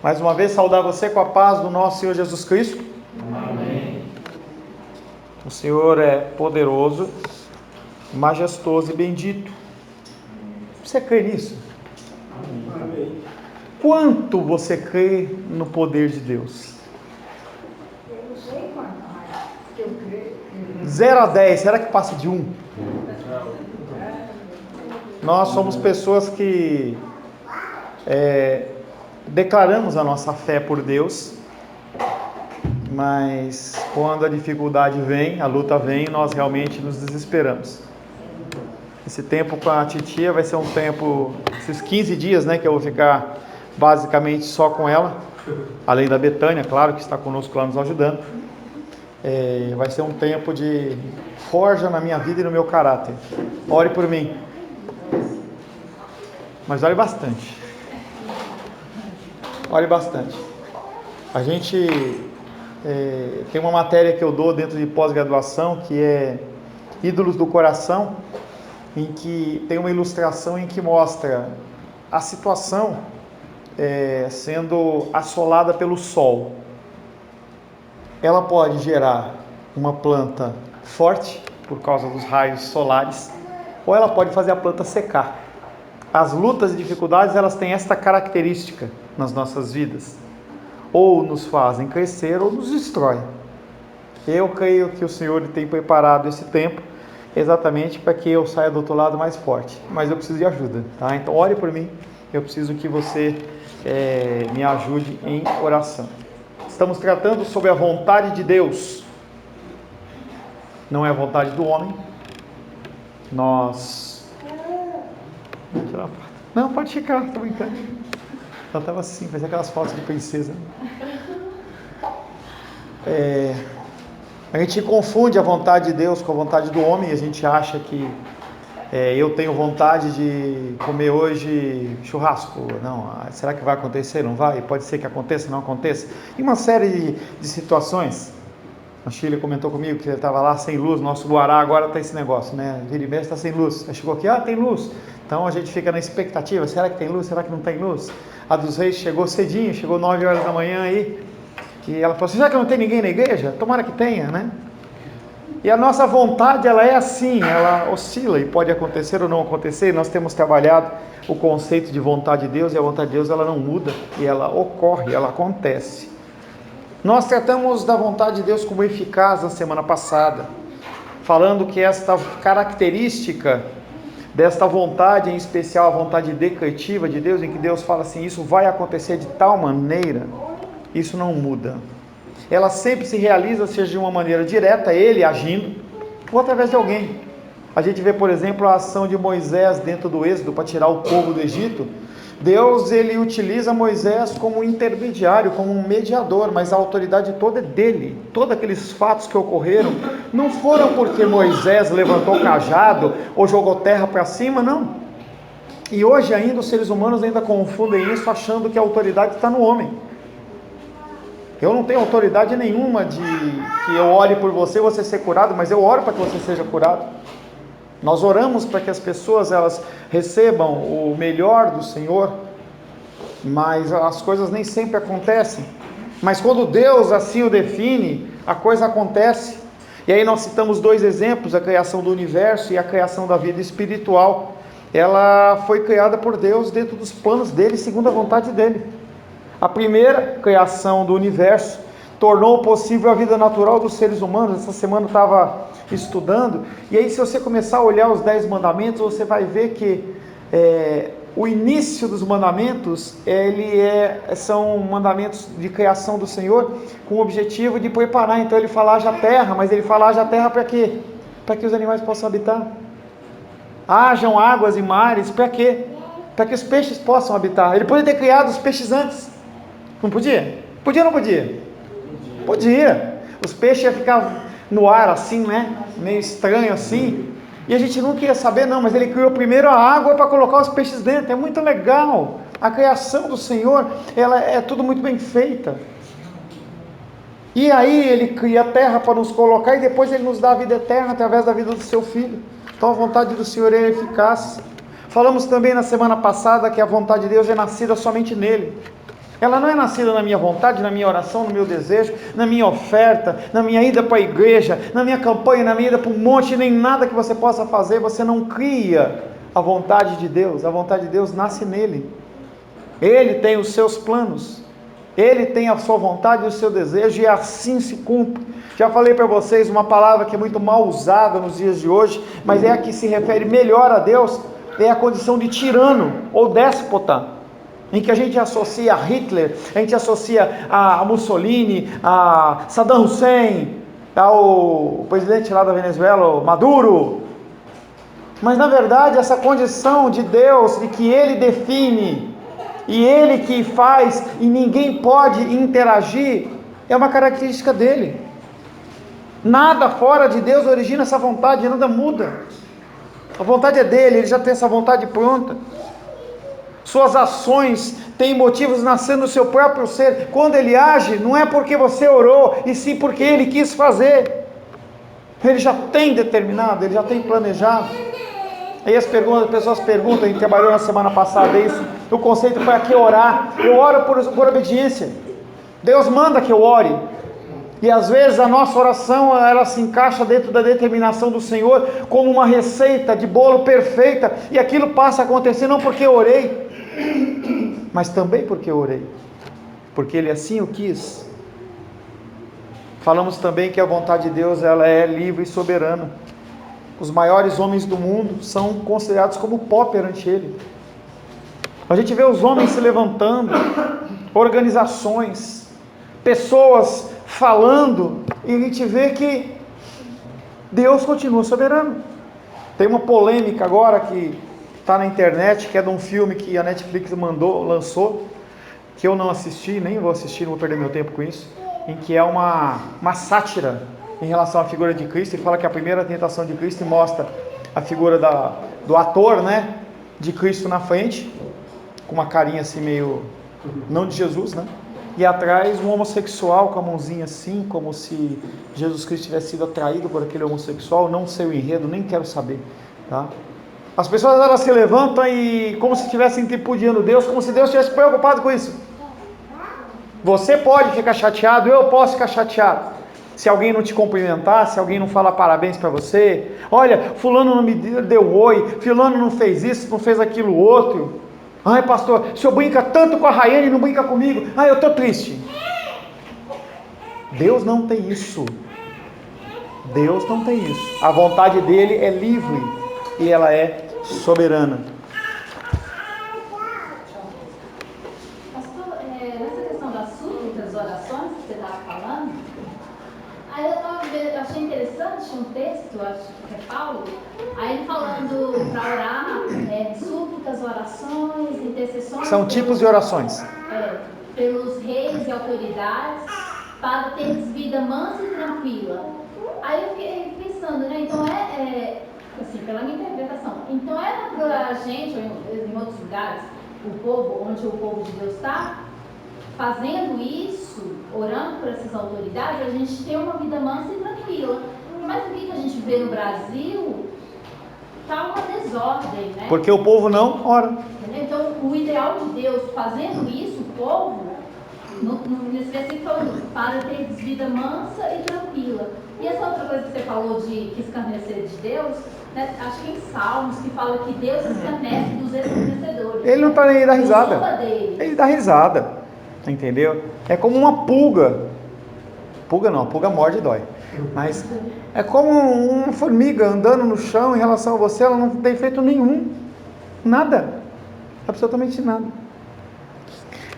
Mais uma vez, saudar você com a paz do nosso Senhor Jesus Cristo. Amém. O Senhor é poderoso, majestoso e bendito. Você crê nisso? Amém. Quanto você crê no poder de Deus? Eu não sei quanto, mas eu creio. 0 a 10, será que passa de 1? Nós somos pessoas que declaramos a nossa fé por Deus, mas quando a dificuldade vem, a luta vem, nós realmente nos desesperamos. Esse tempo com a titia vai ser um tempo, esses 15 dias, né, que eu vou ficar basicamente só com ela, além da Betânia, claro, que está conosco lá nos ajudando. Vai ser um tempo de forja na minha vida e no meu caráter. Ore por mim, mas ore bastante. Ore bastante. A gente tem uma matéria que eu dou dentro de pós-graduação, que é Ídolos do Coração, em que tem uma ilustração em que mostra a situação sendo assolada pelo sol. Ela pode gerar uma planta forte por causa dos raios solares, ou ela pode fazer a planta secar. As lutas e dificuldades, elas têm esta característica nas nossas vidas: ou nos fazem crescer ou nos destrói. Eu creio que o Senhor tem preparado esse tempo exatamente para que eu saia do outro lado mais forte, mas eu preciso de ajuda, tá? Então ore por mim, eu preciso que você me ajude em oração. Estamos tratando sobre a vontade de Deus, não é a vontade do homem. Não, pode ficar, estou brincando. Ela estava assim, fazia aquelas fotos de princesa. A gente confunde a vontade de Deus com a vontade do homem, e a gente acha que eu tenho vontade de comer hoje churrasco. Não, será que vai acontecer? Não vai? Pode ser que aconteça, não aconteça. E uma série de situações. A Chile comentou comigo que ele estava lá sem luz. Nosso Guará agora está esse negócio, né? Vira e mexe está sem luz. Aí chegou aqui, tem luz. Então a gente fica na expectativa, será que tem luz? Será que não tem luz? A dos Reis chegou cedinho, chegou 9 horas da manhã aí. E ela falou assim, será que não tem ninguém na igreja? Tomara que tenha, né? E a nossa vontade, ela é assim, ela oscila e pode acontecer ou não acontecer. Nós temos trabalhado o conceito de vontade de Deus, e a vontade de Deus, ela não muda, e ela ocorre, ela acontece. Nós tratamos da vontade de Deus como eficaz na semana passada, falando que esta característica desta vontade, em especial a vontade decretiva de Deus, em que Deus fala assim, isso vai acontecer de tal maneira, isso não muda. Ela sempre se realiza, seja de uma maneira direta, ele agindo, ou através de alguém. A gente vê, por exemplo, a ação de Moisés dentro do Êxodo para tirar o povo do Egito. Deus, ele utiliza Moisés como um intermediário, como um mediador, mas a autoridade toda é dele. Todos aqueles fatos que ocorreram não foram porque Moisés levantou o cajado ou jogou terra para cima, não. E hoje ainda os seres humanos ainda confundem isso, achando que a autoridade está no homem. Eu não tenho autoridade nenhuma de que eu ore por você ser curado, mas eu oro para que você seja curado. Nós oramos para que as pessoas elas recebam o melhor do Senhor, mas as coisas nem sempre acontecem. Mas quando Deus assim o define, a coisa acontece. E aí nós citamos 2 exemplos, a criação do universo e a criação da vida espiritual. Ela foi criada por Deus dentro dos planos dele, segundo a vontade dele. A primeira criação do universo tornou possível a vida natural dos seres humanos. Essa semana eu estava estudando, e aí se você começar a olhar os 10 mandamentos, você vai ver que o início dos mandamentos, são mandamentos de criação do Senhor, com o objetivo de preparar. Então ele fala, haja terra, mas ele fala, haja terra para quê? Para que os animais possam habitar. Hajam águas e mares, para quê? Para que os peixes possam habitar. Ele poderia ter criado os peixes antes. Não podia? Podia ou não podia? Podia. Os peixes iam ficar no ar assim, né? Meio estranho assim. E a gente não queria saber não, mas ele criou primeiro a água para colocar os peixes dentro. É muito legal. A criação do Senhor, ela é tudo muito bem feita. E aí ele cria a terra para nos colocar, e depois ele nos dá a vida eterna através da vida do seu Filho. Então a vontade do Senhor é eficaz. Falamos também na semana passada que a vontade de Deus é nascida somente nele. Ela não é nascida na minha vontade, na minha oração, no meu desejo, na minha oferta, na minha ida para a igreja, na minha campanha, na minha ida para um monte, nem nada que você possa fazer. Você não cria a vontade de Deus. A vontade de Deus nasce nele. Ele tem os seus planos, Ele tem a sua vontade e o seu desejo, e assim se cumpre. Já falei para vocês uma palavra que é muito mal usada nos dias de hoje, mas é a que se refere melhor a Deus, é a condição de tirano ou déspota, em que a gente associa a Hitler, a gente associa a Mussolini, a Saddam Hussein, ao presidente lá da Venezuela, Maduro. Mas na verdade essa condição de Deus, de que Ele define, e Ele que faz, e ninguém pode interagir, é uma característica dele. Nada fora de Deus origina essa vontade, nada muda. A vontade é dele, Ele já tem essa vontade pronta. Suas ações têm motivos nascendo no seu próprio ser. Quando Ele age, não é porque você orou, e sim porque Ele quis fazer. Ele já tem determinado, Ele já tem planejado. Aí as pessoas perguntam, a gente trabalhou na semana passada isso, o conceito foi aqui orar. Eu oro por obediência. Deus manda que eu ore. E às vezes a nossa oração, ela se encaixa dentro da determinação do Senhor, como uma receita de bolo perfeita, e aquilo passa a acontecer não porque eu orei, mas também porque eu orei, porque Ele assim o quis. Falamos também que a vontade de Deus, ela é livre e soberana. Os maiores homens do mundo são considerados como pó perante Ele. A gente vê os homens se levantando, organizações, pessoas falando, e a gente vê que Deus continua soberano. Tem uma polêmica agora que está na internet, que é de um filme que a Netflix lançou, que eu não assisti, nem vou assistir, não vou perder meu tempo com isso, em que é uma sátira em relação à figura de Cristo, e fala que a primeira tentação de Cristo mostra a figura do ator, né, de Cristo na frente, com uma carinha assim meio, não de Jesus, né, e atrás um homossexual com a mãozinha assim, como se Jesus Cristo tivesse sido atraído por aquele homossexual. Não sei o enredo, nem quero saber, tá? As pessoas, elas se levantam e como se estivessem tripudiando Deus, como se Deus estivesse preocupado com isso. Você pode ficar chateado, eu posso ficar chateado se alguém não te cumprimentar, se alguém não falar parabéns para você. Olha, fulano não me deu oi, fulano não fez isso, não fez aquilo outro. Ai pastor, o senhor brinca tanto com a Raiane e não brinca comigo. Ai, eu estou triste. Deus não tem isso. Deus não tem isso. A vontade dele é livre e ela é soberana. Pastor, nessa questão das súplicas, orações que você estava falando, aí eu achei interessante um texto, acho que é Paulo, aí ele falando para orar, súplicas, orações, intercessões. São tipos de orações. Pelos reis e autoridades, para teres vida mansa e tranquila. Aí eu fiquei pensando, né? Então assim, pela minha interpretação, então era para a gente, ou em outros lugares, o povo, onde o povo de Deus está, fazendo isso, orando por essas autoridades, a gente ter uma vida mansa e tranquila. Mas o que a gente vê no Brasil está uma desordem, né? Porque o povo não ora. Entendeu? Então, o ideal de Deus fazendo isso, o povo, nesse versículo falando, para ter vida mansa e tranquila. E essa outra coisa que você falou de que escarnecer de Deus, né? Acho que em Salmos que fala que Deus escarnece dos escarnecedores. Ele não está nem aí dar risada. Ele dá risada, entendeu? É como uma pulga. Pulga não, a pulga morde e dói. Mas é como uma formiga andando no chão em relação a você, ela não tem feito nenhum. Nada. Absolutamente nada.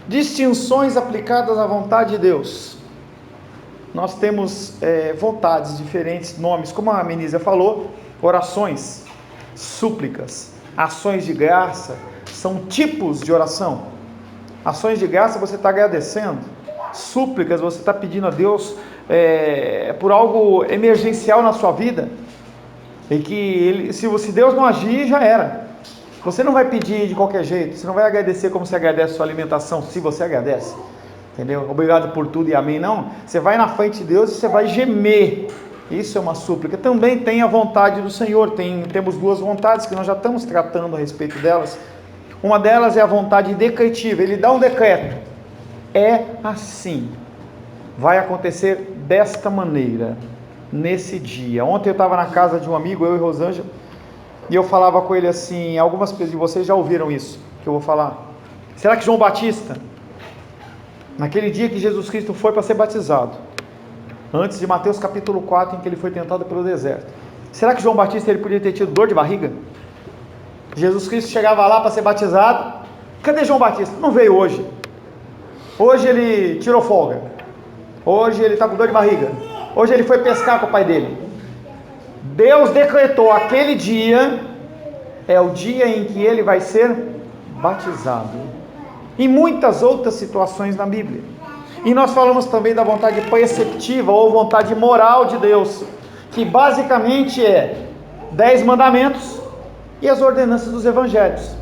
Distinções aplicadas à vontade de Deus. Nós temos vontades diferentes, nomes, como a Menísia falou, orações, súplicas, ações de graça, são tipos de oração. Ações de graça você está agradecendo, súplicas você está pedindo a Deus por algo emergencial na sua vida, e que se Deus não agir, já era. Você não vai pedir de qualquer jeito, você não vai agradecer como você agradece a sua alimentação, se você agradece, entendeu? Obrigado por tudo e amém, não. Você vai na frente de Deus e você vai gemer. Isso é uma súplica. Também tem a vontade do Senhor. Temos duas vontades que nós já estamos tratando a respeito delas. Uma delas é a vontade decretiva. Ele dá um decreto. é assim. Vai acontecer desta maneira, nesse dia. Ontem eu estava na casa de um amigo, eu e Rosângela, e eu falava com ele assim, algumas pessoas de vocês já ouviram isso, que eu vou falar. Será que João Batista, naquele dia que Jesus Cristo foi para ser batizado, antes de Mateus capítulo 4, em que ele foi tentado pelo deserto, será que João Batista ele podia ter tido dor de barriga? Jesus Cristo chegava lá para ser batizado, cadê João Batista? Não veio hoje. Hoje ele tirou folga. Hoje ele está com dor de barriga. Hoje ele foi pescar com o pai dele. Deus decretou aquele dia, é o dia em que ele vai ser batizado. E muitas outras situações na Bíblia. E nós falamos também da vontade preceptiva ou vontade moral de Deus, que basicamente é 10 mandamentos e as ordenanças dos evangelhos,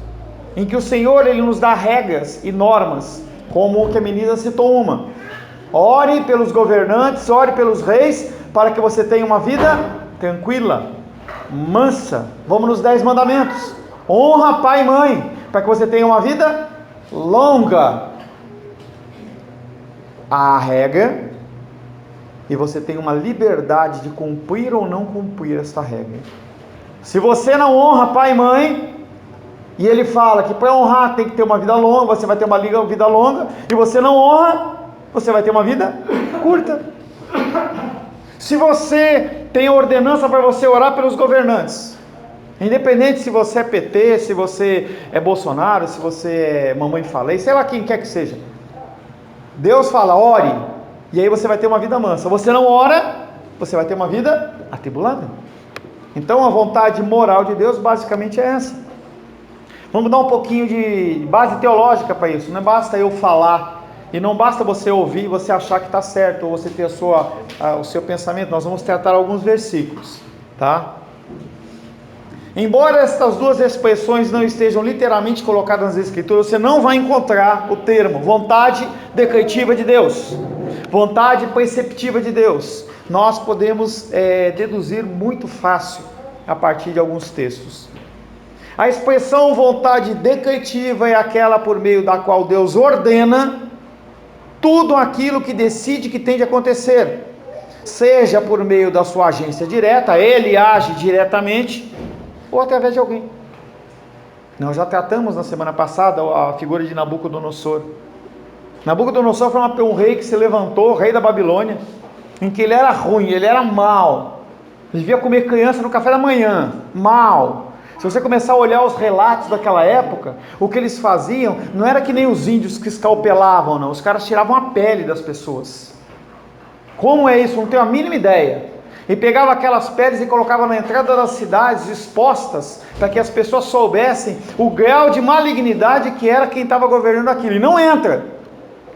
em que o Senhor ele nos dá regras e normas, como o que a menina citou uma: ore pelos governantes, ore pelos reis, para que você tenha uma vida tranquila, mansa. Vamos nos 10 mandamentos: honra pai e mãe, para que você tenha uma vida longa. A regra, e você tem uma liberdade de cumprir ou não cumprir esta regra. Se você não honra pai e mãe, e ele fala que para honrar tem que ter uma vida longa, você vai ter uma vida longa, e você não honra, você vai ter uma vida curta. Se você tem ordenança para você orar pelos governantes, independente se você é PT, se você é Bolsonaro, se você é mamãe falei, sei lá quem quer que seja, Deus fala, ore, e aí você vai ter uma vida mansa. Você não ora, você vai ter uma vida atribulada. Então a vontade moral de Deus basicamente é essa. Vamos dar um pouquinho de base teológica para isso. Não basta eu falar, e não basta você ouvir e você achar que está certo, ou você ter o seu pensamento. Nós vamos tratar alguns versículos, tá? Embora estas duas expressões não estejam literalmente colocadas nas Escrituras, você não vai encontrar o termo vontade decretiva de Deus, vontade preceptiva de Deus. Nós podemos deduzir muito fácil a partir de alguns textos. A expressão vontade decretiva é aquela por meio da qual Deus ordena tudo aquilo que decide que tem de acontecer, seja por meio da sua agência direta, ele age diretamente, ou através de alguém. Nós já tratamos na semana passada a figura de Nabucodonosor. Nabucodonosor foi um rei que se levantou, rei da Babilônia, em que ele era ruim, ele era mau, ele devia comer criança no café da manhã, mau. Se você começar a olhar os relatos daquela época, o que eles faziam não era que nem os índios que escalpelavam, não. Os caras tiravam a pele das pessoas. Como é isso? Não tenho a mínima ideia. E pegava aquelas peles e colocava na entrada das cidades expostas, para que as pessoas soubessem o grau de malignidade que era quem estava governando aquilo. E não entra,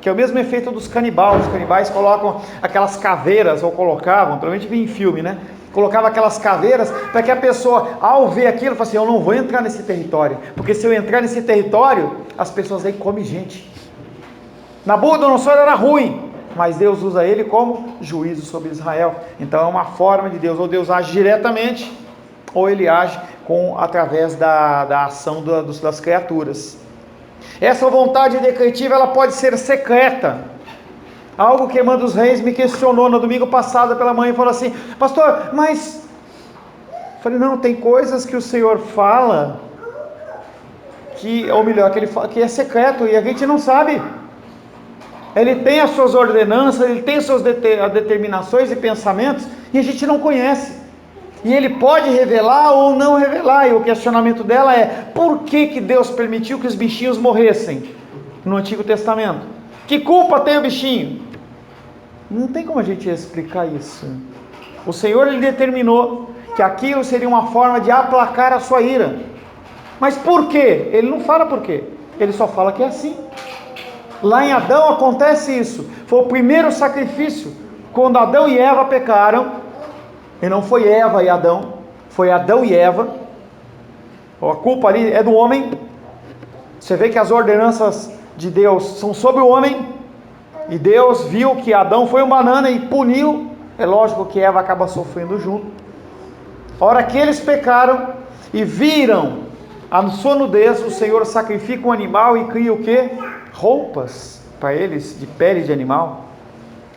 que é o mesmo efeito dos canibais. Os canibais colocam aquelas caveiras, ou colocavam, provavelmente vi em filme, né? Colocava aquelas caveiras para que a pessoa, ao ver aquilo, falasse assim, eu não vou entrar nesse território, porque se eu entrar nesse território, as pessoas aí comem gente. Nabucodonosor era ruim, mas Deus usa ele como juízo sobre Israel. Então é uma forma de Deus, ou Deus age diretamente, ou ele age através da ação das criaturas. Essa vontade decretiva, ela pode ser secreta. Algo que a irmã dos reis me questionou no domingo passado pela manhã e falou assim, pastor, mas... Eu falei, não, tem coisas que o Senhor fala, ou melhor, que ele fala, que é secreto e a gente não sabe. Ele tem as suas ordenanças, ele tem as suas determinações e pensamentos, e a gente não conhece. E ele pode revelar ou não revelar, e o questionamento dela é, por que Deus permitiu que os bichinhos morressem no Antigo Testamento? Que culpa tem o bichinho? Não tem como a gente explicar isso. O Senhor, ele determinou que aquilo seria uma forma de aplacar a sua ira. Mas por quê? Ele não fala por quê. Ele só fala que é assim. Lá em Adão acontece isso. Foi o primeiro sacrifício. Quando Adão e Eva pecaram, e não foi Eva e Adão, foi Adão e Eva. A culpa ali é do homem. Você vê que as ordenanças de Deus são sobre o homem, e Deus viu que Adão foi um banana e puniu. É lógico que Eva acaba sofrendo junto. A hora que eles pecaram e viram a sua nudez, o Senhor sacrifica um animal e cria o quê? Roupas para eles de pele de animal.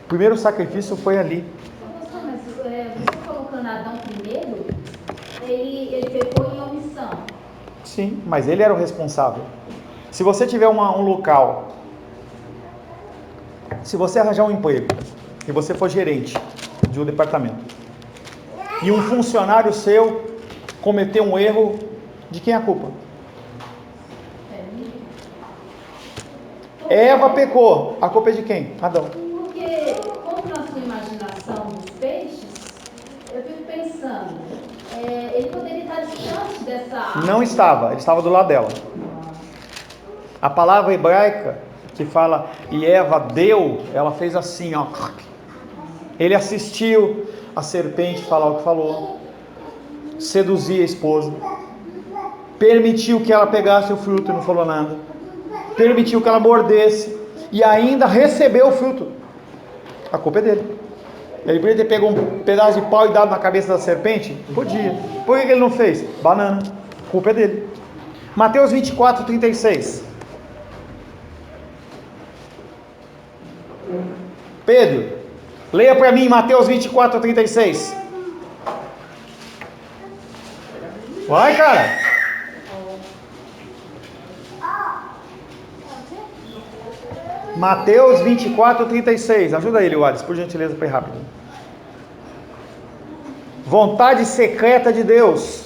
O primeiro sacrifício foi ali. Pastor, mas você colocando Adão primeiro, ele pecou em omissão. Sim, mas ele era o responsável. Se você tiver um local, se você arranjar um emprego e você for gerente de um departamento e um funcionário seu cometeu um erro, de quem é a culpa? Eva pecou, a culpa é de quem? Adão. Porque, como na sua imaginação dos peixes, eu fico pensando, ele poderia estar distante dessa árvore. Não estava, ele estava do lado dela. A palavra hebraica que fala, e Eva deu, ela fez assim, ó. Ele assistiu a serpente falar o que falou, seduzir a esposa, permitiu que ela pegasse o fruto e não falou nada, permitiu que ela mordesse e ainda recebeu o fruto. A culpa é dele. Ele podia ter pego um pedaço de pau e dado na cabeça da serpente? Podia. Por que ele não fez? Banana. A culpa é dele. Mateus 24, 36. Pedro, leia para mim Mateus 24, 36. Vai, cara. Mateus 24, 36. Ajuda ele, Wallace, por gentileza, para ir rápido. Vontade secreta de Deus.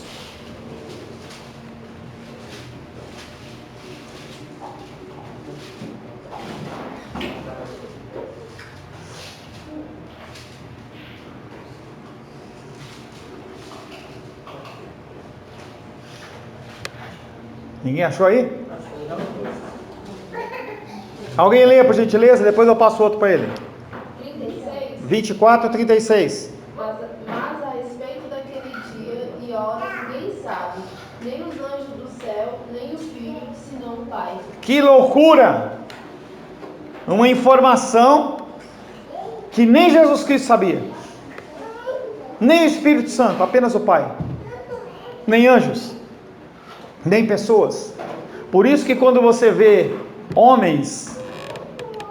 Ninguém achou aí? Alguém lê, por gentileza, depois eu passo outro para ele. 36. 24, 36. Mas a respeito daquele dia e hora ninguém sabe, nem os anjos do céu, nem o Filho, senão o Pai. Que loucura! Uma informação que nem Jesus Cristo sabia. Nem o Espírito Santo, apenas o Pai. Nem anjos. Nem pessoas. Por isso que quando você vê homens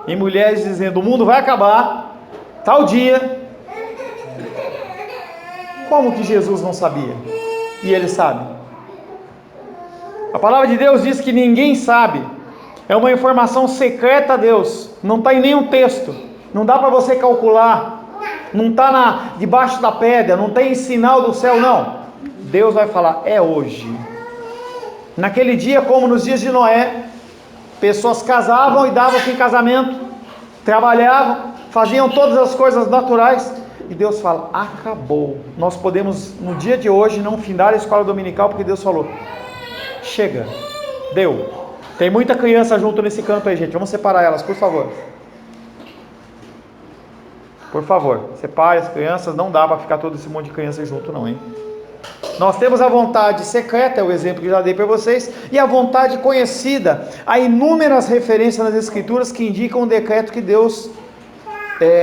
e mulheres dizendo, o mundo vai acabar, tal dia, como que Jesus não sabia? E ele sabe. A palavra de Deus diz que ninguém sabe. É uma informação secreta a Deus. Não está em nenhum texto. Não dá para você calcular. Não está debaixo da pedra. Não tem sinal do céu, não. Deus vai falar, é hoje. Naquele dia, como nos dias de Noé, pessoas casavam e davam em casamento, trabalhavam, faziam todas as coisas naturais, e Deus fala, acabou. Nós podemos, no dia de hoje, não findar a escola dominical, porque Deus falou, chega, deu. Tem muita criança junto nesse canto aí, gente, vamos separar elas, por favor. Por favor, separe as crianças, não dá para ficar todo esse monte de criança junto não, hein? Nós temos a vontade secreta, é o exemplo que já dei para vocês, e a vontade conhecida. Há inúmeras referências nas Escrituras que indicam um decreto que Deus,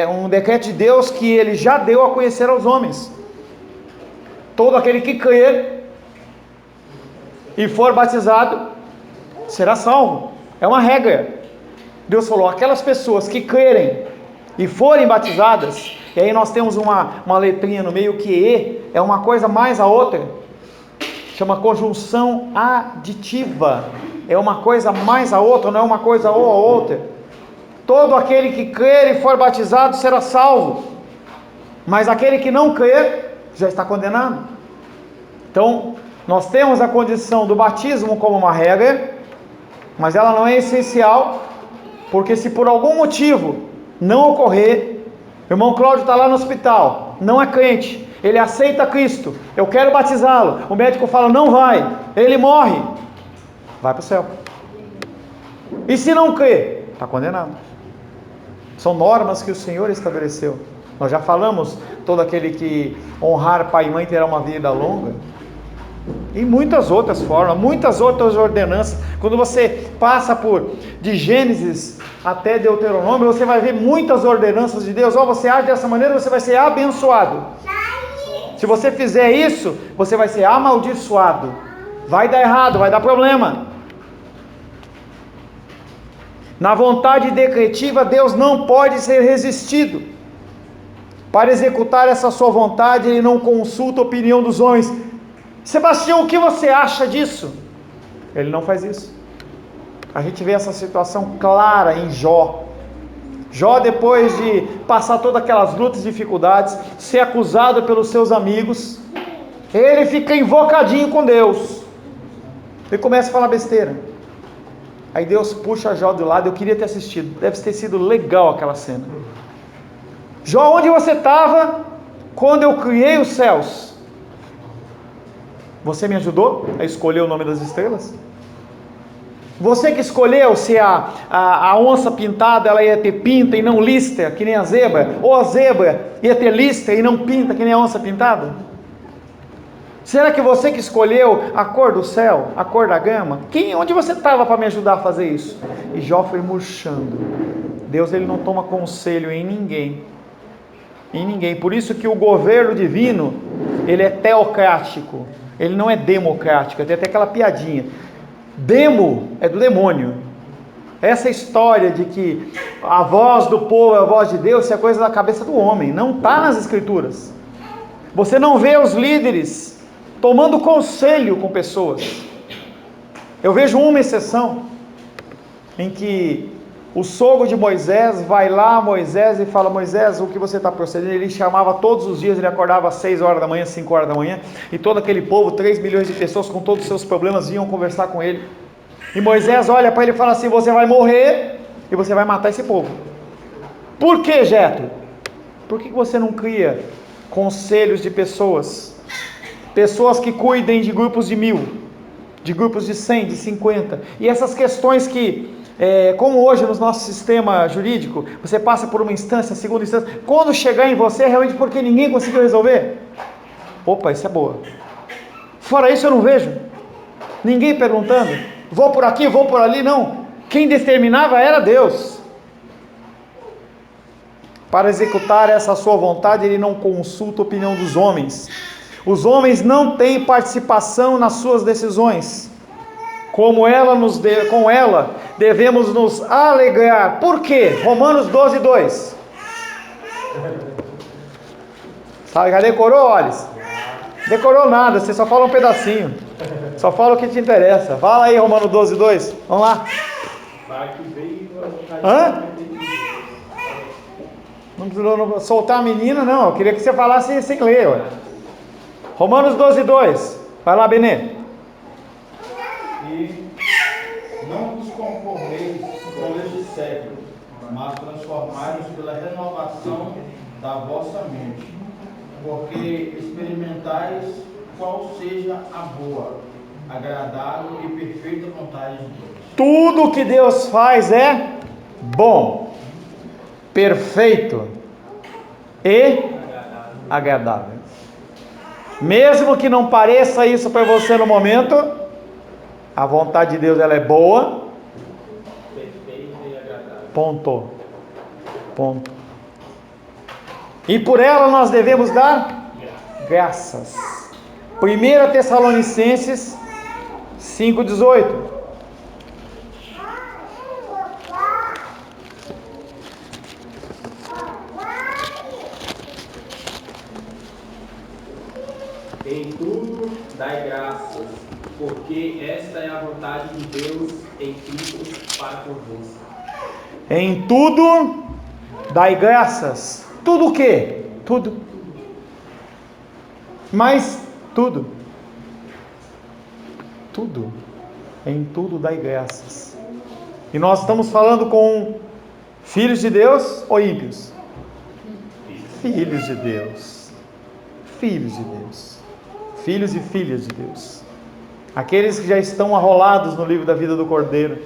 um decreto de Deus que Ele já deu a conhecer aos homens. Todo aquele que crer e for batizado será salvo. É uma regra. Deus falou, aquelas pessoas que crerem e forem batizadas, e aí nós temos uma letrinha no meio que E, é uma coisa mais a outra, chama conjunção aditiva, é uma coisa mais a outra, não é uma coisa ou a outra. Todo aquele que crer e for batizado será salvo, mas aquele que não crer, já está condenado. Então, nós temos a condição do batismo como uma regra, mas ela não é essencial, porque se por algum motivo não ocorrer, o irmão Cláudio está lá no hospital, não é crente, ele aceita Cristo, eu quero batizá-lo, o médico fala, não vai, ele morre, vai para o céu. E se não crer, está condenado. São normas que o Senhor estabeleceu. Nós já falamos, todo aquele que honrar pai e mãe terá uma vida longa. E muitas outras formas, muitas outras ordenanças. Quando você passa de Gênesis até Deuteronômio, você vai ver muitas ordenanças de Deus. Você age dessa maneira, você vai ser abençoado. Se você fizer isso, você vai ser amaldiçoado. Vai dar errado, vai dar problema. Na vontade decretiva, Deus não pode ser resistido. Para executar essa sua vontade, Ele não consulta a opinião dos homens. Sebastião, o que você acha disso? Ele não faz isso. A gente vê essa situação clara em Jó. Jó, depois de passar todas aquelas lutas e dificuldades, ser acusado pelos seus amigos, ele fica invocadinho com Deus. Ele começa a falar besteira. Aí Deus puxa Jó do lado. Eu queria ter assistido. Deve ter sido legal aquela cena. Jó, onde você estava quando eu criei os céus? Você me ajudou a escolher o nome das estrelas? Você que escolheu se a onça pintada ela ia ter pinta e não lista, que nem a zebra, ou a zebra ia ter lista e não pinta, que nem a onça pintada? Será que você que escolheu a cor do céu, a cor da grama? Onde você estava para me ajudar a fazer isso? E Jó foi murchando. Deus, ele não toma conselho em ninguém. Em ninguém. Por isso que o governo divino, ele é teocrático. Ele não é democrático. Tem até aquela piadinha. Demo é do demônio. Essa história de que a voz do povo é a voz de Deus, isso é coisa da cabeça do homem. Não está nas escrituras. Você não vê os líderes tomando conselho com pessoas. Eu vejo uma exceção, em que o sogro de Moisés vai lá a Moisés e fala: Moisés, o que você está procedendo? Ele chamava todos os dias, ele acordava às 6 horas da manhã, 5 horas da manhã, e todo aquele povo, 3 milhões de pessoas com todos os seus problemas, vinham conversar com ele. E Moisés olha para ele e fala assim: você vai morrer e você vai matar esse povo. Por que, Jetro? Por que você não cria conselhos de pessoas que cuidem de grupos de 1000, de grupos de 100, de 50, e essas questões que, como hoje no nosso sistema jurídico, você passa por uma instância, segunda instância, quando chegar em você é realmente porque ninguém conseguiu resolver. Opa, isso é boa. Fora isso eu não vejo ninguém perguntando, vou por aqui, vou por ali, não. Quem determinava era Deus. Para executar essa sua vontade, ele não consulta a opinião dos homens. Os homens não têm participação nas suas decisões. Com ela devemos nos alegrar. Por quê? Romanos 12:2. Sabe, já decorou, Olis? Decorou nada, você só fala um pedacinho. Só fala o que te interessa. Fala aí, Romanos 12:2. Vamos lá. Hã? Não precisou soltar a menina, não. Eu queria que você falasse sem ler, ué. Romanos 12:2. Vai lá, Benê. E não vos conformeis com este século, mas transformai-vos pela renovação da vossa mente, porque experimentais qual seja a boa, agradável e perfeita vontade de Deus. Tudo que Deus faz é bom, perfeito e agradável. Mesmo que não pareça isso para você no momento, a vontade de Deus ela é boa, perfeita e agradável. Ponto. E por ela nós devemos dar graças. 1 Tessalonicenses 5:18. Em tudo dai graças, porque esta é a vontade de Deus em Cristo para convosco. Em tudo dai graças. Tudo o quê? Tudo. Mas tudo. Tudo. Em tudo dai graças. E nós estamos falando com filhos de Deus ou ímpios? Filhos de Deus. Filhos de Deus. Filhos e filhas de Deus. Aqueles que já estão arrolados no livro da vida do Cordeiro.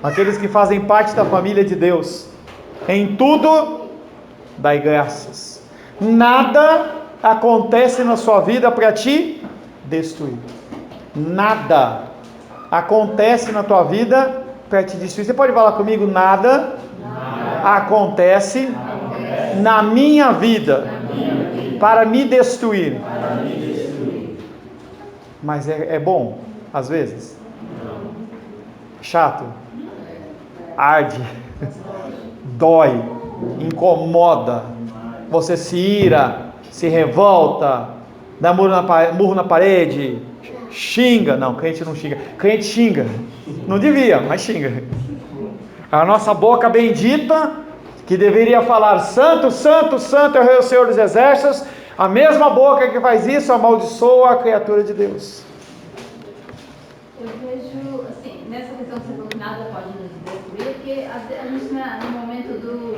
Aqueles que fazem parte da família de Deus. Em tudo, dai graças. Nada acontece na sua vida para te destruir. Nada acontece na tua vida para te destruir. Você pode falar comigo? Nada acontece na minha vida para me destruir. Mas é bom, às vezes? Chato? arde, dói, incomoda, você se ira, se revolta, dá murro na parede, xinga. Não, crente não xinga. Crente xinga. Não devia, mas xinga. A nossa boca bendita, que deveria falar santo, santo, santo é o Senhor dos Exércitos, a mesma boca que faz isso amaldiçoa a criatura de Deus. Eu vejo, assim, nessa questão que você falou que nada pode nos destruir, porque a gente, no momento do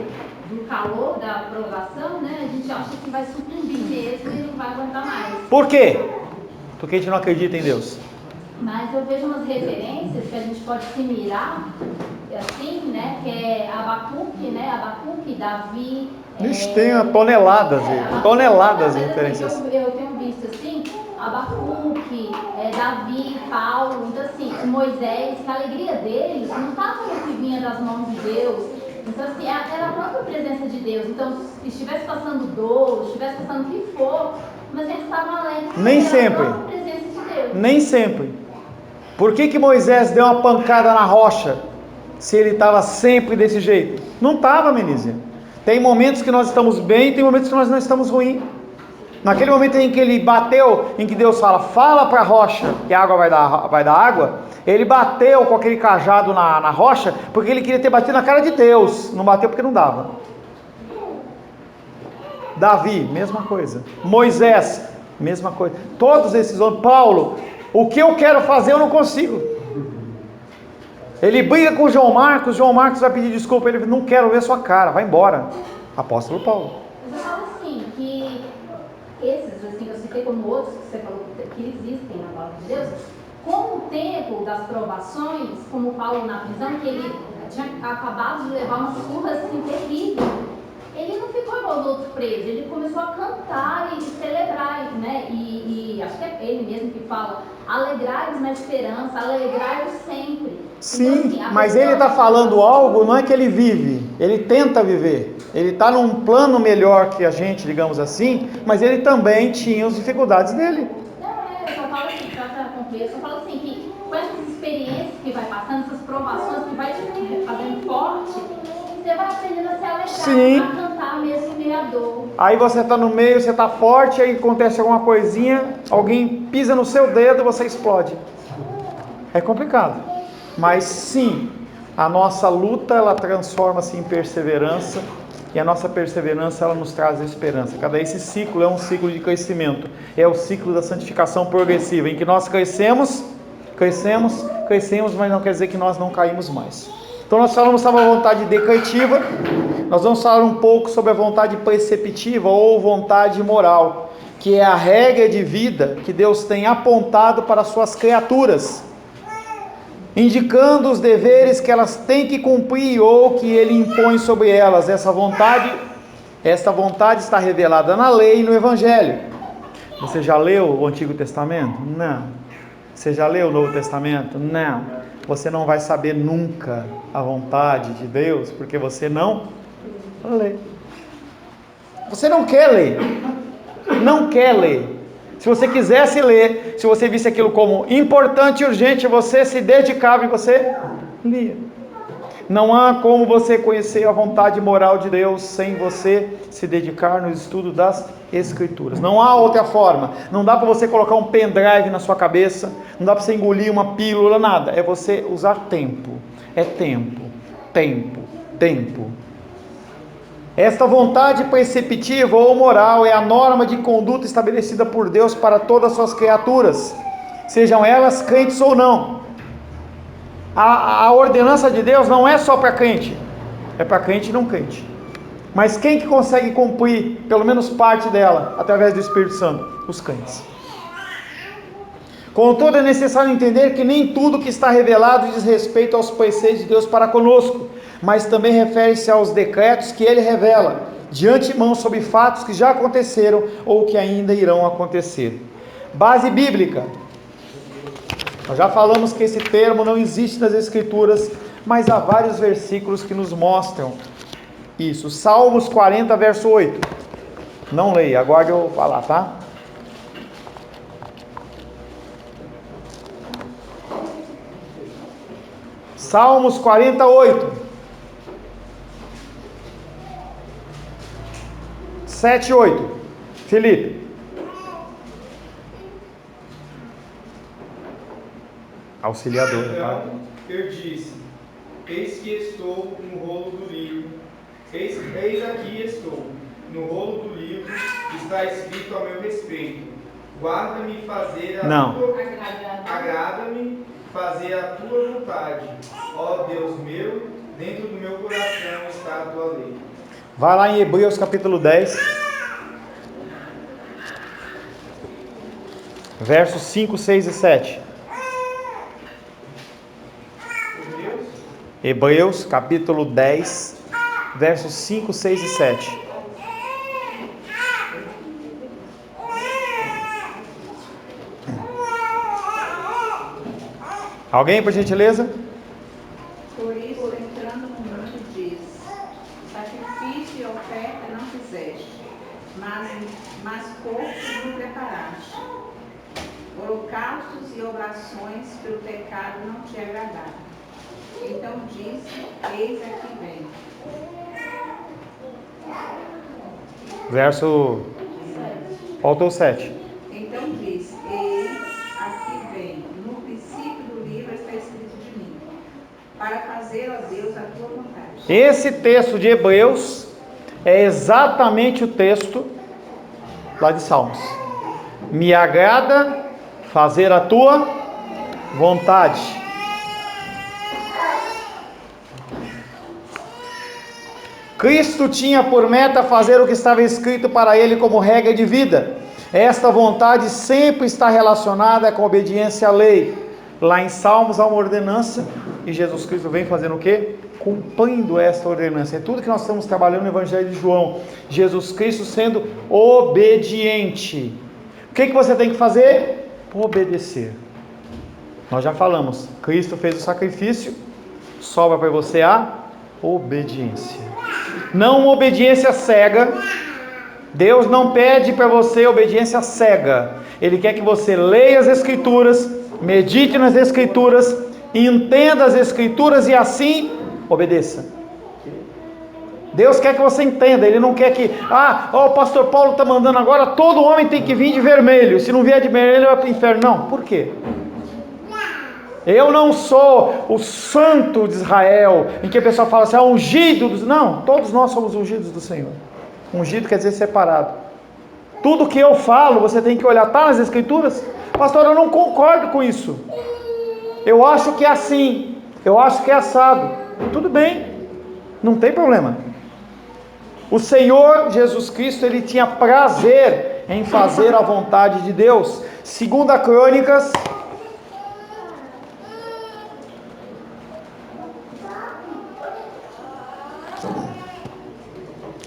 calor, da aprovação, né, a gente acha que vai sucumbir mesmo e não vai aguentar mais. Por quê? Porque a gente não acredita em Deus. Mas eu vejo umas referências que a gente pode se mirar, assim, né, que é Abacuque, Davi... Isso tem toneladas de referências. Eu tenho visto, assim, Abacuque, Davi, Paulo, então assim, Moisés, que a alegria deles não estava no que vinha das mãos de Deus, então assim, era a própria presença de Deus, então se estivesse passando dor, estivesse passando o que for, mas eles estavam alegres. Nem sempre. A própria presença de Deus. Nem sempre. Por que Moisés deu uma pancada na rocha, se ele estava sempre desse jeito? Não estava, Menízia. Tem momentos que nós estamos bem, tem momentos que nós não estamos ruim. Naquele momento em que ele bateu, em que Deus fala para a rocha que a água vai dar água, ele bateu com aquele cajado na rocha, porque ele queria ter batido na cara de Deus, não bateu porque não dava. Davi, mesma coisa. Moisés, mesma coisa. Todos esses homens. Paulo, o que eu quero fazer eu não consigo. Ele briga com o João Marcos vai pedir desculpa, ele não quero ver sua cara, vai embora. Apóstolo Paulo. Mas eu falo assim, que esses, assim, eu citei como outros que você falou que existem na palavra de Deus, com o tempo das provações, como Paulo na prisão, que ele tinha acabado de levar uma surra assim terrível, ele não ficou igual os outros presos, ele começou a cantar e celebrar, né? E acho que é ele mesmo que fala, alegrai-vos na esperança, alegrai-vos sempre. Sim, então, assim, mas ele está falando algo, não é que ele vive, ele tenta viver, ele está num plano melhor que a gente, digamos assim, mas ele também tinha as dificuldades dele. Eu só falo assim, eu só falo assim, que com essas experiências que vai passando, essas provações que vai te fazendo forte, você vai aprendendo a se alegrar, sim, a cantar mesmo em meio à dor. Aí você está no meio, você está forte, aí acontece alguma coisinha, alguém pisa no seu dedo, você explode. É complicado. Mas sim, a nossa luta, ela transforma-se em perseverança, e a nossa perseverança, ela nos traz esperança. Esse ciclo é um ciclo de crescimento, é o ciclo da santificação progressiva, em que nós crescemos, mas não quer dizer que nós não caímos mais. Então nós falamos sobre a vontade decretiva, nós vamos falar um pouco sobre a vontade preceptiva ou vontade moral, que é a regra de vida que Deus tem apontado para as suas criaturas, indicando os deveres que elas têm que cumprir ou que Ele impõe sobre elas. Esta vontade está revelada na lei e no Evangelho. Você já leu o Antigo Testamento? Não. Você já leu o Novo Testamento? Não. Você não vai saber nunca a vontade de Deus, porque você não lê. Você não quer ler. Não quer ler. Se você quisesse ler, se você visse aquilo como importante e urgente, você se dedicava e você lia. Não há como você conhecer a vontade moral de Deus sem você se dedicar no estudo das Escrituras. Não há outra forma. Não dá para você colocar um pendrive na sua cabeça, não dá para você engolir uma pílula, nada. É você usar tempo. É tempo, tempo, tempo. Esta vontade preceptiva ou moral é a norma de conduta estabelecida por Deus para todas as suas criaturas, sejam elas crentes ou não. A ordenança de Deus não é só para crente, é para crente e não crente. Mas quem que consegue cumprir pelo menos parte dela através do Espírito Santo? Os crentes. Contudo, é necessário entender que nem tudo que está revelado diz respeito aos preceitos de Deus para conosco, mas também refere-se aos decretos que Ele revela de antemão sobre fatos que já aconteceram ou que ainda irão acontecer. Base bíblica. Nós já falamos que esse termo não existe nas Escrituras, mas há vários versículos que nos mostram isso. Salmos 40, verso 8. Não leia, aguarde eu falar, tá? Salmos 48. 7, 8. Felipe. Auxiliador, tá? Então eu disse: eis que estou no rolo do livro, eis aqui estou, no rolo do livro está escrito ao meu respeito. Guarda-me fazer a Não. tua agrada-me fazer a tua vontade. Ó Deus meu, dentro do meu coração está a tua lei. Vai lá em Hebreus capítulo 10. Versos 5, 6 e 7. Hebreus capítulo 10, versos 5, 6 e 7. Alguém, por gentileza? Por isso, entrando no mundo, diz: sacrifício e oferta não fizeste, mas corpo não preparaste. Holocaustos e oblações pelo pecado não te agradaram. Então disse: eis aqui vem. Verso. Faltou 7. Então disse: eis aqui vem. No princípio do livro está escrito de mim, para fazer, ó Deus, a tua vontade. Esse texto de Hebreus é exatamente o texto lá de Salmos. Me agrada fazer a tua vontade. Cristo tinha por meta fazer o que estava escrito para ele como regra de vida. Esta vontade sempre está relacionada com a obediência à lei. Lá em Salmos há uma ordenança e Jesus Cristo vem fazendo o quê? Cumprindo esta ordenança. É tudo que nós estamos trabalhando no Evangelho de João. Jesus Cristo sendo obediente. O que você tem que fazer? Obedecer. Nós já falamos. Cristo fez o sacrifício. Sobra para você a obediência. Não uma obediência cega. Deus não pede para você obediência cega. Ele quer que você leia as Escrituras, medite nas Escrituras, entenda as Escrituras e assim obedeça. Deus quer que você entenda. Ele não quer que, o pastor Paulo está mandando agora, todo homem tem que vir de vermelho. Se não vier de vermelho, vai para o inferno. Não, por quê? Eu não sou o santo de Israel, em que a pessoa fala assim, ungido. Não, todos nós somos ungidos do Senhor. Ungido quer dizer separado. Tudo que eu falo, você tem que olhar, está nas Escrituras? Pastor, eu não concordo com isso. Eu acho que é assim, eu acho que é assado. Tudo bem, não tem problema. O Senhor Jesus Cristo, Ele tinha prazer em fazer a vontade de Deus. 2 Crônicas...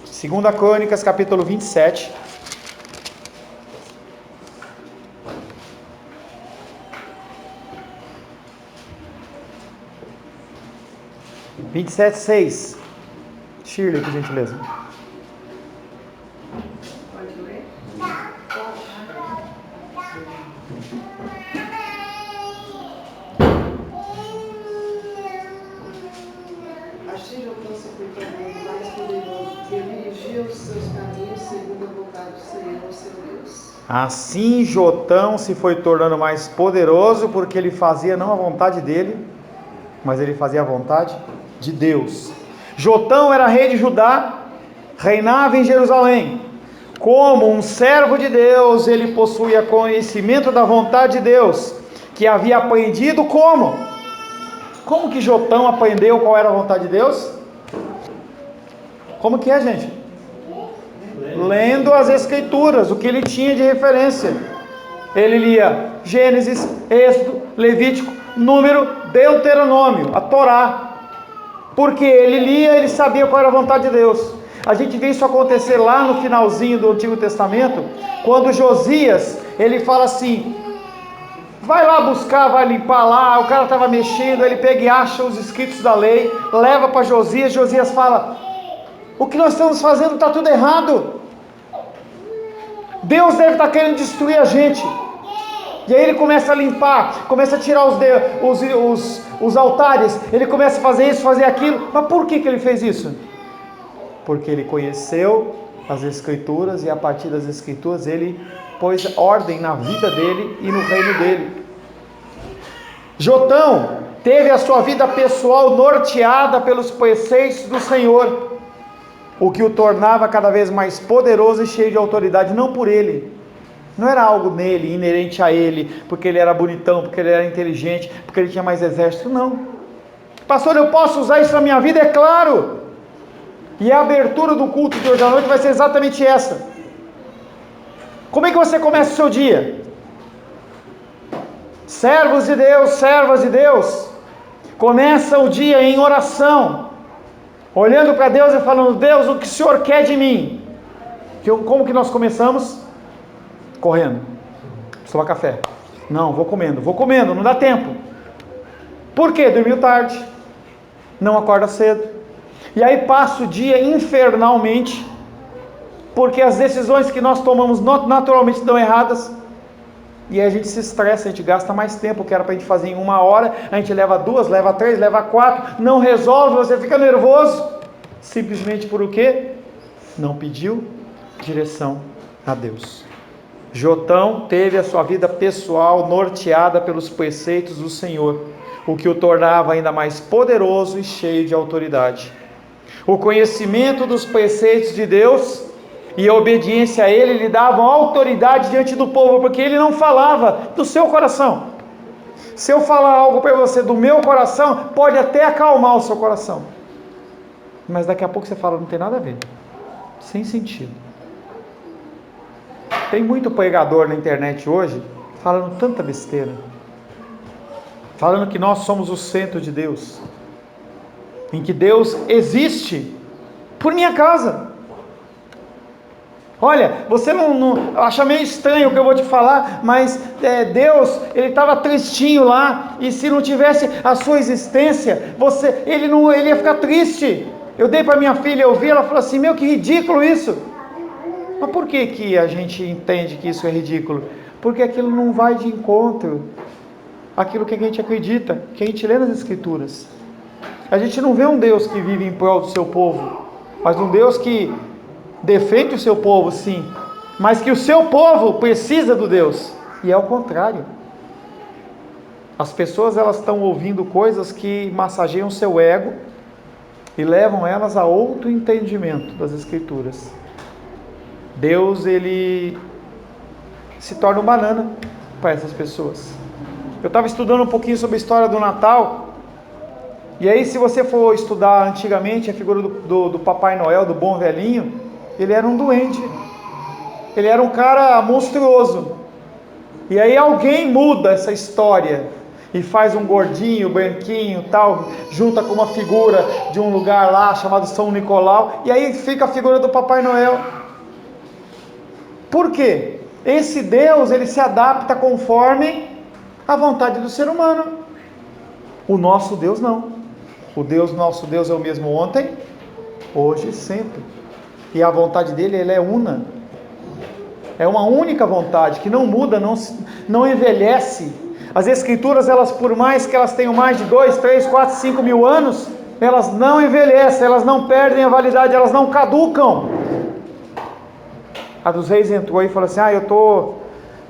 Segunda Crônicas, capítulo 27. Vinte e sete, 6. Shirley, por gentileza. Pode ler? Assim Jotão se foi tornando mais poderoso e dirigiu os seus caminhos segundo a vontade do Senhor, seu Deus. Assim Jotão se foi tornando mais poderoso, porque ele fazia não a vontade dele, mas ele fazia a vontade de Deus. Jotão era rei de Judá, reinava em Jerusalém. Como um servo de Deus, ele possuía conhecimento da vontade de Deus, que havia aprendido como? Como que Jotão aprendeu qual era a vontade de Deus? Como que é, gente? Lendo as Escrituras, o que ele tinha de referência. Ele lia Gênesis, Êxodo, Levítico, Número, Deuteronômio, a Torá. Porque ele lia, ele sabia qual era a vontade de Deus. A gente vê isso acontecer lá no finalzinho do Antigo Testamento, quando Josias, ele fala assim, vai lá buscar, vai limpar lá, o cara estava mexendo, ele pega e acha os escritos da lei, leva para Josias, Josias fala, o que nós estamos fazendo está tudo errado, Deus deve estar querendo destruir a gente. E aí ele começa a limpar, começa a tirar os altares, ele começa a fazer isso, fazer aquilo. Mas por que ele fez isso? Porque ele conheceu as Escrituras, e a partir das Escrituras ele pôs ordem na vida dele e no reino dele. Jotão teve a sua vida pessoal norteada pelos preceitos do Senhor, o que o tornava cada vez mais poderoso e cheio de autoridade, não por ele, não era algo nele, inerente a ele, porque ele era bonitão, porque ele era inteligente, porque ele tinha mais exército, não. Pastor, eu posso usar isso na minha vida? É claro! E a abertura do culto de hoje à noite vai ser exatamente essa. Como é que você começa o seu dia? Servos de Deus, servas de Deus, começa o dia em oração, olhando para Deus e falando: Deus, o que o Senhor quer de mim? Como que nós começamos? Correndo. Preciso tomar café. Não, vou comendo, não dá tempo. Por quê? Dormiu tarde, não acorda cedo, e aí passa o dia infernalmente, porque as decisões que nós tomamos naturalmente dão erradas, e aí a gente se estressa, a gente gasta mais tempo, que era para a gente fazer em 1 hora, a gente leva 2, leva 3, leva 4, não resolve, você fica nervoso, simplesmente por o quê? Não pediu direção a Deus. Jotão teve a sua vida pessoal norteada pelos preceitos do Senhor, o que o tornava ainda mais poderoso e cheio de autoridade. O conhecimento dos preceitos de Deus e a obediência a ele lhe davam autoridade diante do povo, porque ele não falava do seu coração. Se eu falar algo para você do meu coração, pode até acalmar o seu coração, mas daqui a pouco você fala: não tem nada a ver, sem sentido. Tem muito pregador na internet hoje falando tanta besteira, falando que nós somos o centro de Deus, em que Deus existe por minha casa. Olha, você não acha meio estranho o que eu vou te falar, mas Deus, ele estava tristinho lá, e se não tivesse a sua existência, ele ia ficar triste. Eu dei para minha filha ouvir, ela falou assim: meu, que ridículo isso. Mas por que a gente entende que isso é ridículo? Porque aquilo não vai de encontro àquilo que a gente acredita, que a gente lê nas Escrituras. A gente não vê um Deus que vive em prol do seu povo, mas um Deus que defende o seu povo, sim, mas que o seu povo precisa do Deus, e é o contrário. As pessoas, elas estão ouvindo coisas que massageiam o seu ego e levam elas a outro entendimento das Escrituras. Deus, ele se torna um banana para essas pessoas. Eu estava estudando um pouquinho sobre a história do Natal, e aí, se você for estudar antigamente a figura do Papai Noel, do bom velhinho, ele era um duende, ele era um cara monstruoso, e aí alguém muda essa história e faz um gordinho, branquinho, tal, junta com uma figura de um lugar lá chamado São Nicolau, e aí fica a figura do Papai Noel. Por quê? Esse Deus, ele se adapta conforme a vontade do ser humano. O nosso Deus não. Nosso Deus é o mesmo ontem, hoje e sempre. E a vontade dele, ela é una. É uma única vontade, que não muda, não envelhece. As Escrituras, elas, por mais que elas tenham mais de 2, 3, 4, 5 mil anos, elas não envelhecem, elas não perdem a validade, elas não caducam. A dos Reis entrou aí e falou assim: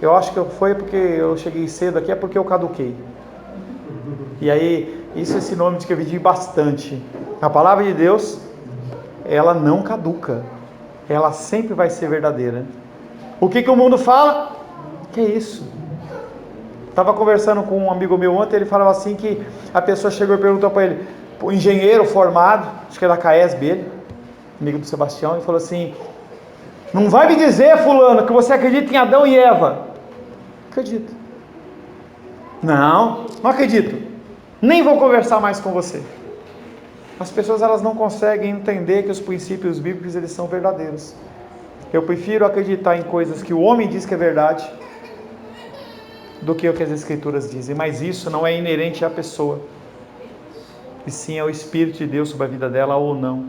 eu acho que foi porque eu cheguei cedo aqui, é porque eu caduquei. E aí, esse nome de que eu pedi bastante. A palavra de Deus, ela não caduca, ela sempre vai ser verdadeira. O que o mundo fala? Que é isso? Estava conversando com um amigo meu ontem, ele falava assim que a pessoa chegou e perguntou para ele, o engenheiro formado, acho que é da CAESB, ele, amigo do Sebastião, e falou assim: não vai me dizer, fulano, que você acredita em Adão e Eva? Acredito. Não acredito. Nem vou conversar mais com você. As pessoas, elas não conseguem entender que os princípios bíblicos, eles são verdadeiros. Eu prefiro acreditar em coisas que o homem diz que é verdade do que o que as Escrituras dizem, mas isso não é inerente à pessoa, e sim ao Espírito de Deus sobre a vida dela ou não.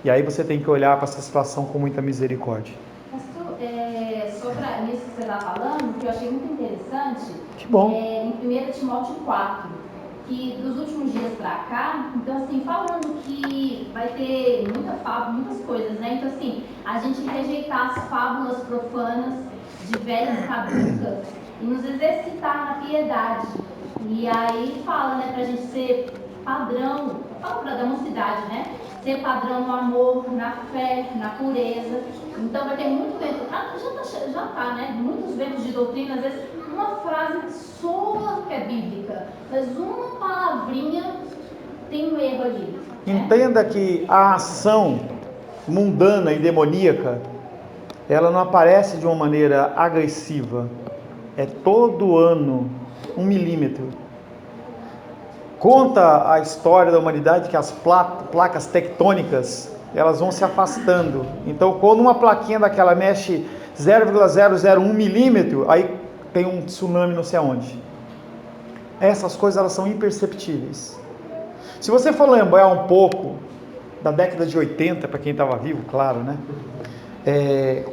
E aí você tem que olhar para essa situação com muita misericórdia. Pastor, sobre isso que você está falando, que eu achei muito interessante, que bom. Em 1 Timóteo 4, que dos últimos dias pra cá, então assim, falando que vai ter muita fábula, muitas coisas, né? Então assim, a gente rejeitar as fábulas profanas de velhas caducas e nos exercitar na piedade. E aí fala, né, pra gente ser padrão, fala pra da mocidade, né? Ser padrão no amor, na fé, na pureza. Então vai ter muito vento, já tá, né? Muitos ventos de doutrina, às vezes uma frase soa que é bíblica, mas uma palavrinha tem um erro ali. Né? Entenda que a ação mundana e demoníaca, ela não aparece de uma maneira agressiva. É todo ano 1 milímetro. Conta a história da humanidade que as placas tectônicas, elas vão se afastando. Então, quando uma plaquinha daquela mexe 0,001 milímetro, aí tem um tsunami não sei aonde. Essas coisas, elas são imperceptíveis. Se você for lembrar um pouco da década de 80, para quem estava vivo, claro, né?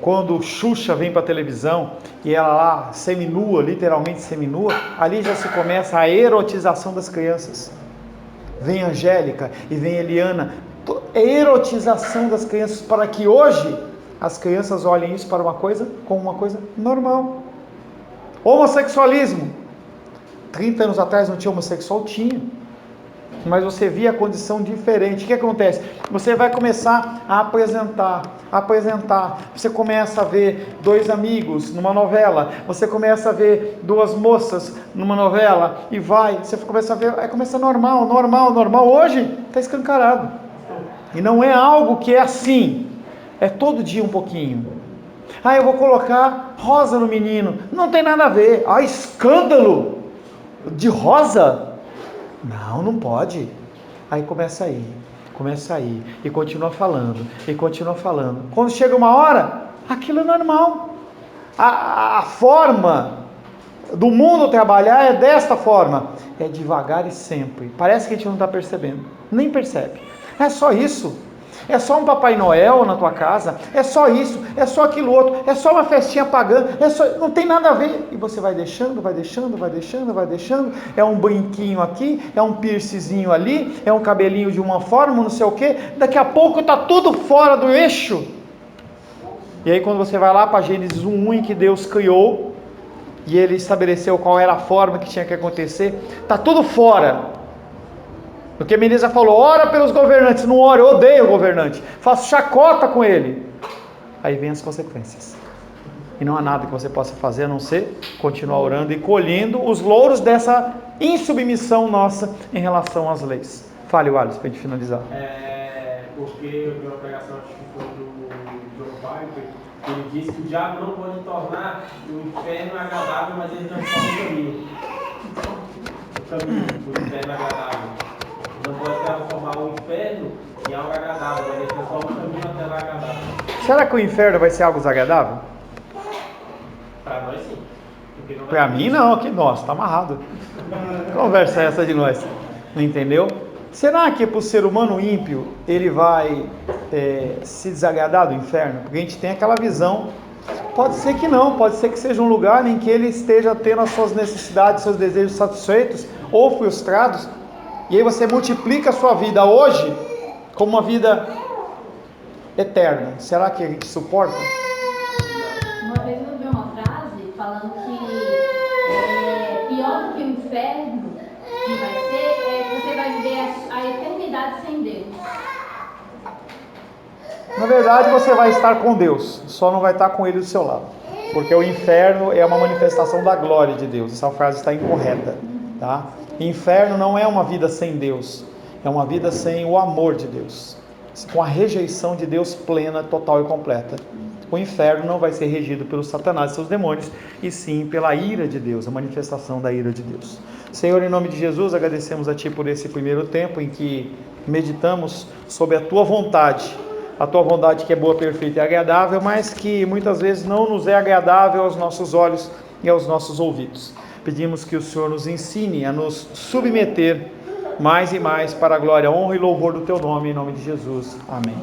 Quando Xuxa vem para a televisão e ela lá seminua, literalmente seminua, ali já se começa a erotização das crianças. Vem Angélica e vem Eliana, erotização das crianças, para que hoje as crianças olhem isso para uma coisa como uma coisa normal. Homossexualismo, 30 anos atrás não tinha homossexual? Tinha, mas você via a condição diferente. O que acontece? Você vai começar a apresentar, você começa a ver dois amigos numa novela, você começa a ver duas moças numa novela, e você começa a ver, aí começa normal, hoje está escancarado, e não é algo que é assim, é todo dia um pouquinho. Eu vou colocar rosa no menino, não tem nada a ver, escândalo de rosa, não pode. Aí começa aí, e continua falando. Quando chega uma hora, aquilo é normal. A forma do mundo trabalhar é desta forma, é devagar e sempre. Parece que a gente não está percebendo, nem percebe. É só isso. É só um Papai Noel na tua casa, é só isso, é só aquilo outro, é só uma festinha pagã, não tem nada a ver. E você vai deixando, é um brinquinho aqui, é um piercingzinho ali, é um cabelinho de uma forma, não sei o que, daqui a pouco está tudo fora do eixo. E aí quando você vai lá para Gênesis 1:1, em que Deus criou, e Ele estabeleceu qual era a forma que tinha que acontecer, está tudo fora. Porque a menina falou, ora pelos governantes, não ora, eu odeio o governante, faço chacota com ele. Aí vem as consequências. E não há nada que você possa fazer a não ser continuar orando e colhendo os louros dessa insubmissão nossa em relação às leis. Fale, Wallace, para a gente finalizar. Porque eu vi uma pregação, acho que foi do John Piper, ele disse que o diabo não pode tornar o inferno agradável, mas ele transforma o caminho. O caminho do inferno agradável. Não pode transformar o inferno em algo agradável, mas ele transforma o caminho até lá agradável. Será que o inferno vai ser algo desagradável? Para nós sim. Para mim não, que nossa, está amarrado. Conversa essa de nós, não entendeu? Será que para o ser humano ímpio ele vai se desagradar do inferno? Porque a gente tem aquela visão, pode ser que não, pode ser que seja um lugar em que ele esteja tendo as suas necessidades, seus desejos satisfeitos ou frustrados, e aí você multiplica a sua vida hoje como uma vida eterna. Será que a gente suporta? Uma vez eu vi uma frase falando que pior do que o inferno que vai ser, que você vai viver a eternidade sem Deus. Na verdade você vai estar com Deus, só não vai estar com Ele do seu lado, porque o inferno é uma manifestação da glória de Deus. Essa frase está incorreta, tá? Inferno não é uma vida sem Deus, é uma vida sem o amor de Deus, com a rejeição de Deus plena, total e completa. O inferno não vai ser regido pelo Satanás e seus demônios, e sim pela ira de Deus, a manifestação da ira de Deus. Senhor, em nome de Jesus, agradecemos a Ti por esse primeiro tempo em que meditamos sobre a Tua vontade que é boa, perfeita e agradável, mas que muitas vezes não nos é agradável aos nossos olhos e aos nossos ouvidos. Pedimos que o Senhor nos ensine a nos submeter mais e mais para a glória, honra e louvor do Teu nome, em nome de Jesus. Amém.